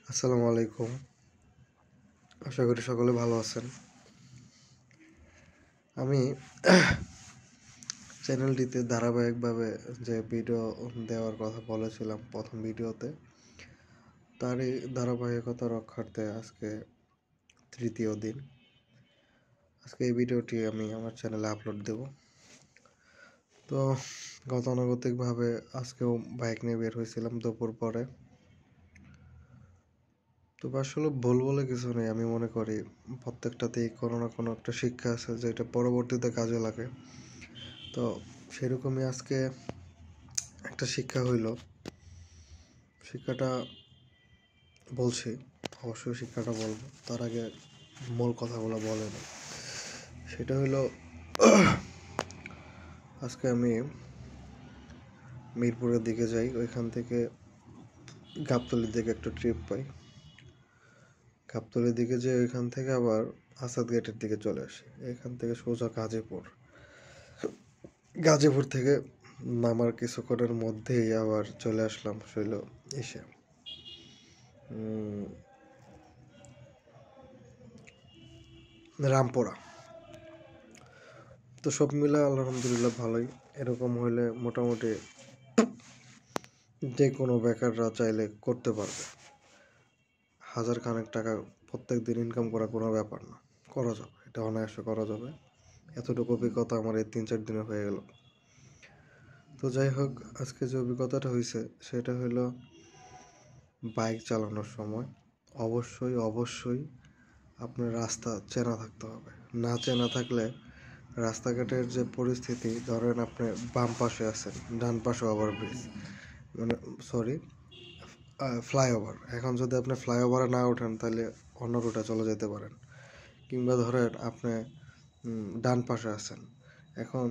আসসালামু আলাইকুম। আশা করি সকলে ভালো আছেন। আমি চ্যানেলটিতে ধারাবাহিকভাবে যে ভিডিও দেওয়ার কথা বলেছিলাম প্রথম ভিডিওতে, তারই ধারাবাহিকতা রক্ষার্থে আজকে তৃতীয় দিন। আজকে এই ভিডিওটি আমি আমার চ্যানেলে আপলোড দেব। তো গতানুগতিকভাবে আজকেও বাইক নিয়ে বের হয়েছিলাম দুপুর পরে। তো আসলে ভুল বলে কিছু নেই। আমি মনে করি প্রত্যেকটাতেই কোনো না কোনো একটা শিক্ষা আছে যেটা পরবর্তীতে কাজে লাগে। তো সেরকমই আজকে একটা শিক্ষা হইল। শিক্ষাটা বলছি, অবশ্যই শিক্ষাটা বলবো, তার আগে মূল কথাগুলো বলে না। সেটা হইল, আজকে আমি মিরপুরের দিকে যাই, ওইখান থেকে গাবতলীর দিকে একটা ট্রিপ পাই। গাবতলীর দিকে যেয়ে ওইখান থেকে আবার আসাদ গেটের দিকে চলে আসি। এখান থেকে সোজা গাজীপুর থেকে নামার কিছুক্ষণের মধ্যেই আবার চলে আসলাম এসে রামপুরা। তো সব মিলে আলহামদুলিল্লাহ ভালোই। এরকম হইলে মোটামুটি যে কোনো বেকাররা চাইলে করতে পারবে। 1000 খানেক টাকা প্রত্যেক দিন ইনকাম করা কোনো ব্যাপার না, করা যাবে, এটা অনায়াসে করা যাবে। এতটুকু অভিজ্ঞতা আমার এই 3-4 দিনে হয়ে গেল। তো যাই হোক, আজকে যে অভিজ্ঞতাটা হয়েছে সেটা হলো বাইক চালানোর সময় অবশ্যই আপনার রাস্তা চেনা থাকতে হবে। না চেনা থাকলে রাস্তাঘাটের যে পরিস্থিতি, ধরেন আপনি বাম পাশে আছেন, ডান পাশে ওভারব্রিজ, ফ্লাইওভার। এখন যদি আপনি ফ্লাইওভারে না ওঠেন তাহলে অন্য রুটে চলে যেতে পারেন। কিংবা ধরেন আপনি ডান পাশে আছেন, এখন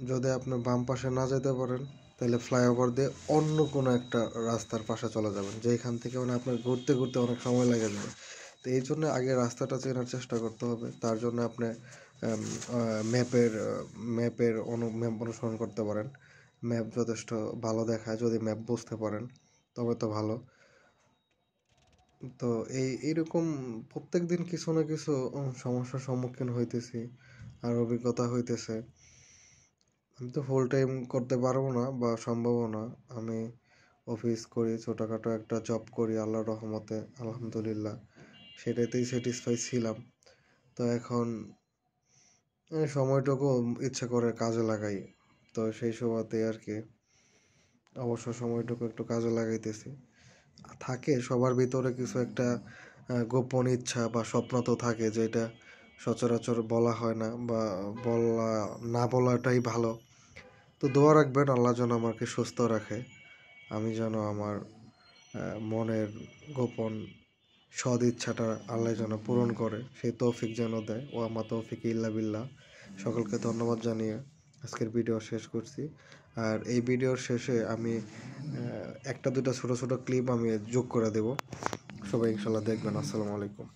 যদি আপনি বাম পাশে না যেতে পারেন তাহলে ফ্লাইওভার দিয়ে অন্য কোনো একটা রাস্তার পাশে চলে যাবেন, যেখান থেকে আপনার ঘুরতে ঘুরতে অনেক সময় লেগে যাবে। তো এই জন্য আগে রাস্তাটা চেনার চেষ্টা করতে হবে। তার জন্য আপনি ম্যাপ অনুসরণ করতে পারেন। ম্যাপ যথেষ্ট ভালো দেখায়, যদি ম্যাপ বুঝতে পারেন তবে তো ভালো। তো এইরকম প্রত্যেক দিন কিছু না কিছু সমস্যার সম্মুখীন হইতেছি আর অভিজ্ঞতা হইতেছে। আমি তো ফুল টাইম করতে পারবো না বা সম্ভবও না। আমি অফিস করি, ছোটোখাটো একটা জব করি আল্লাহর রহমতে, আলহামদুলিল্লাহ সেটাতেই স্যাটিসফাই ছিলাম। তো এখন সময়টুকু ইচ্ছে করে কাজে লাগাই। তো সেই সময়তে আর কি অবসর সময়টুকু একটু কাজে লাগাইতেছি। থাকে সবার ভিতরে কিছু একটা গোপন ইচ্ছা বা স্বপ্ন তো থাকে, যেটা সচরাচর বলা হয় না বা না বলাটাই ভালো। তো দোয়া রাখবেন আল্লাহ যেন আমাকে সুস্থ রাখে, আমি যেন আমার মনের গোপন সদ ইচ্ছাটা আল্লাহ যেন পূরণ করে, সেই তৌফিক যেন দেয়। ও আমা তৌফিক ইল্লা বিল্লাহ। সকলকে ধন্যবাদ জানিয়ে আজকের ভিডিও শেষ করছি। আর এই ভিডিওর শেষে আমি একটা দুটা ছোটো ছোটো ক্লিপ আমি যোগ করে দেব। সবাই ইনশাল্লাহ দেখবেন। আসসালামু আলাইকুম।